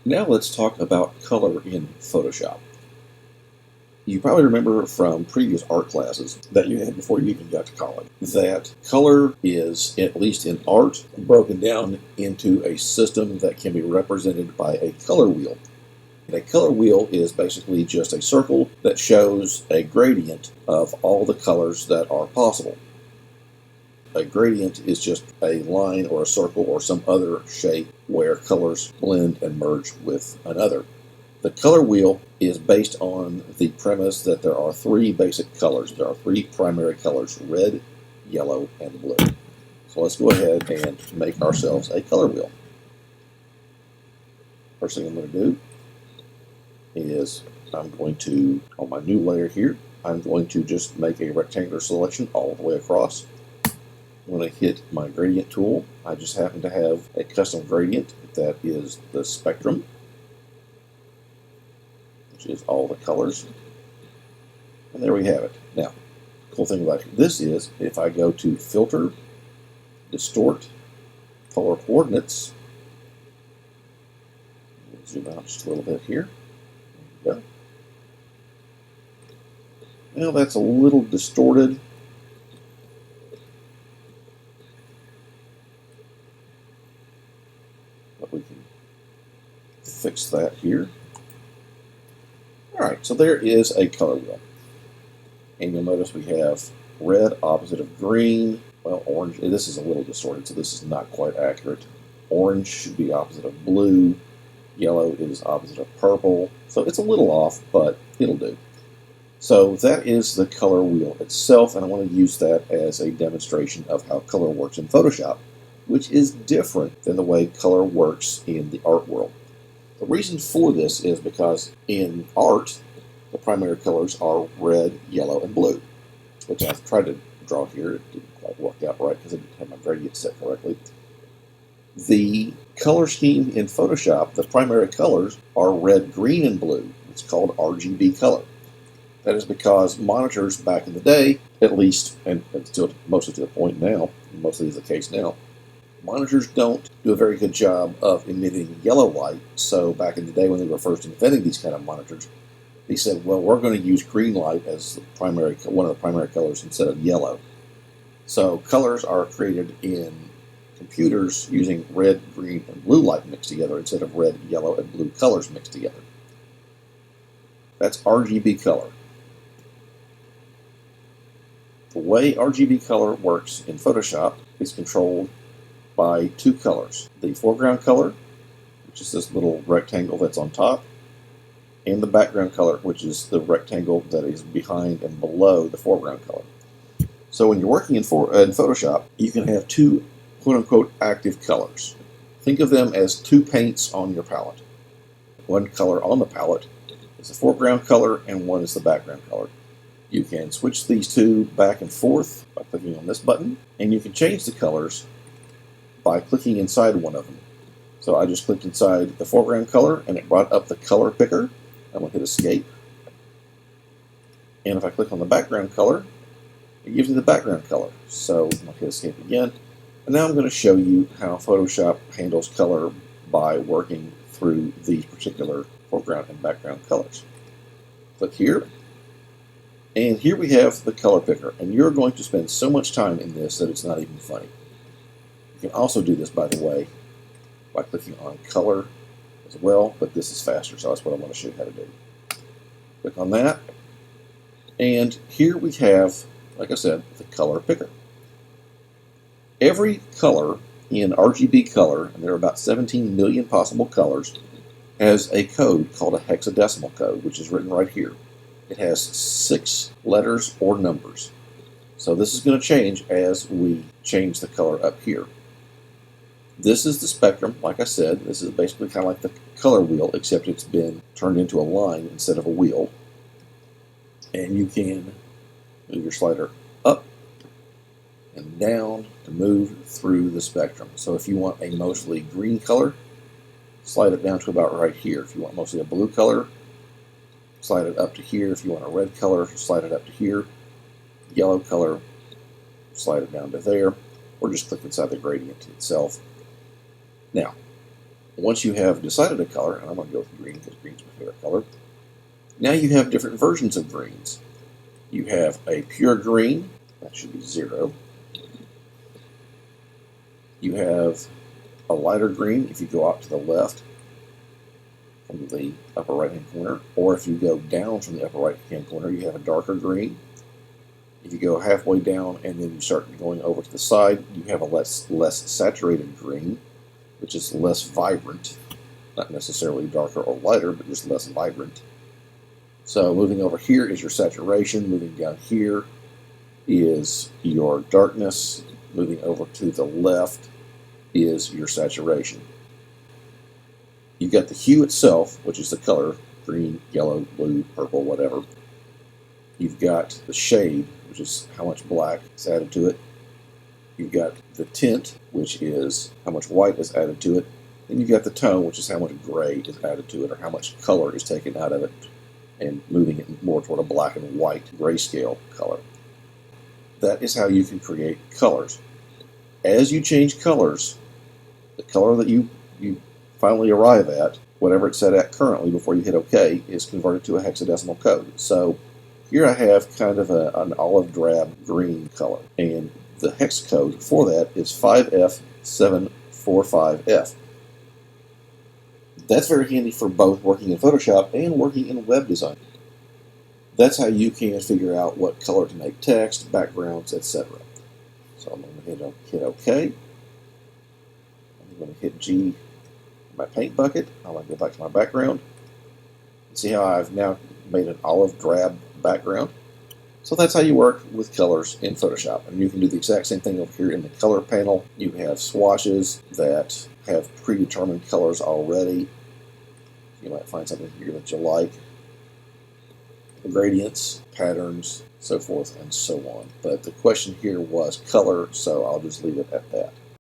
Now let's talk about color in Photoshop. You probably remember from previous art classes that you had before you even got to college that color is, at least in art, broken down into a system that can be represented by a color wheel. A color wheel is basically just a circle that shows a gradient of all the colors that are possible. A gradient is just a line or a circle or some other shape where colors blend and merge with another. The color wheel is based on the premise that there are three basic colors. There are three primary colors: red, yellow, and blue. So let's go ahead and make ourselves a color wheel. First thing I'm going to do is I'm going to, on my new layer here, I'm going to just make a rectangular selection all the way across. When I hit my gradient tool, I just happen to have a custom gradient that is the spectrum, which is all the colors. And there we have it. Now, the cool thing about this is if I go to Filter, Distort, Polar Coordinates, zoom out just a little bit here. There we go. Now that's a little distorted. But we can fix that here. Alright, so there is a color wheel. And you'll notice we have red opposite of green. Well, orange, this is a little distorted, so this is not quite accurate. Orange should be opposite of blue. Yellow is opposite of purple. So it's a little off, but it'll do. So that is the color wheel itself, and I want to use that as a demonstration of how color works in Photoshop, which is different than the way color works in the art world. The reason for this is because in art, the primary colors are red, yellow, and blue, which I've tried to draw here. It didn't quite work out right because I didn't have my gradient set correctly. The color scheme in Photoshop, the primary colors are red, green, and blue. It's called RGB color. That is because monitors back in the day, at least, and still mostly to the point now, mostly is the case now, monitors don't do a very good job of emitting yellow light. So back in the day when they were first inventing these kind of monitors, they said, well, we're going to use green light as the primary, one of the primary colors instead of yellow. So colors are created in computers using red, green, and blue light mixed together instead of red, yellow, and blue colors mixed together. That's RGB color. The way RGB color works in Photoshop is controlled by two colors. The foreground color, which is this little rectangle that's on top, and the background color, which is the rectangle that is behind and below the foreground color. So when you're working in Photoshop, you can have two quote-unquote active colors. Think of them as two paints on your palette. One color on the palette is the foreground color and one is the background color. You can switch these two back and forth by clicking on this button, and you can change the colors by clicking inside one of them. So I just clicked inside the foreground color and it brought up the color picker. I'm going to hit escape. And if I click on the background color, it gives me the background color. So I'm going to hit escape again. And now I'm going to show you how Photoshop handles color by working through these particular foreground and background colors. Click here. And here we have the color picker. And you're going to spend so much time in this that it's not even funny. You can also do this, by the way, by clicking on color as well, but this is faster, so that's what I want to show you how to do. Click on that, and here we have, like I said, the color picker. Every color in RGB color, and there are about 17 million possible colors, has a code called a hexadecimal code, which is written right here. It has 6 letters or numbers. So this is going to change as we change the color up here. This is the spectrum, like I said. This is basically kind of like the color wheel, except it's been turned into a line instead of a wheel. And you can move your slider up and down to move through the spectrum. So if you want a mostly green color, slide it down to about right here. If you want mostly a blue color, slide it up to here. If you want a red color, slide it up to here. Yellow color, slide it down to there. Or just click inside the gradient itself. Now, Once you have decided a color, and I'm going to go with green because green's my favorite color, now you have different versions of greens. You have a pure green, that should be 0. You have a lighter green if you go out to the left from the upper right hand corner, or if you go down from the upper right hand corner, you have a darker green. If you go halfway down and then you start going over to the side, you have a less saturated green, which is less vibrant, not necessarily darker or lighter, but just less vibrant. So moving over here is your saturation, moving down here is your darkness, moving over to the left is your saturation. You've got the hue itself, which is the color, green, yellow, blue, purple, whatever. You've got the shade, which is how much black is added to it. You've got the tint, which is how much white is added to it. Then you've got the tone, which is how much gray is added to it, or how much color is taken out of it, and moving it more toward a black and white grayscale color. That is how you can create colors. As you change colors, the color that you finally arrive at, whatever it's set at currently before you hit OK, is converted to a hexadecimal code. So here I have kind of an olive drab green color, and the hex code for that is 5F745F. That's very handy for both working in Photoshop and working in web design. That's how you can figure out what color to make text, backgrounds, etc. So I'm going to hit OK. I'm going to hit G my paint bucket. I'm going to go back to my background. See how I've now made an olive drab background? So that's how you work with colors in Photoshop. And you can do the exact same thing over here in the color panel. You have swatches that have predetermined colors already. You might find something here that you like. Gradients, patterns, so forth and so on. But the question here was color, so I'll just leave it at that.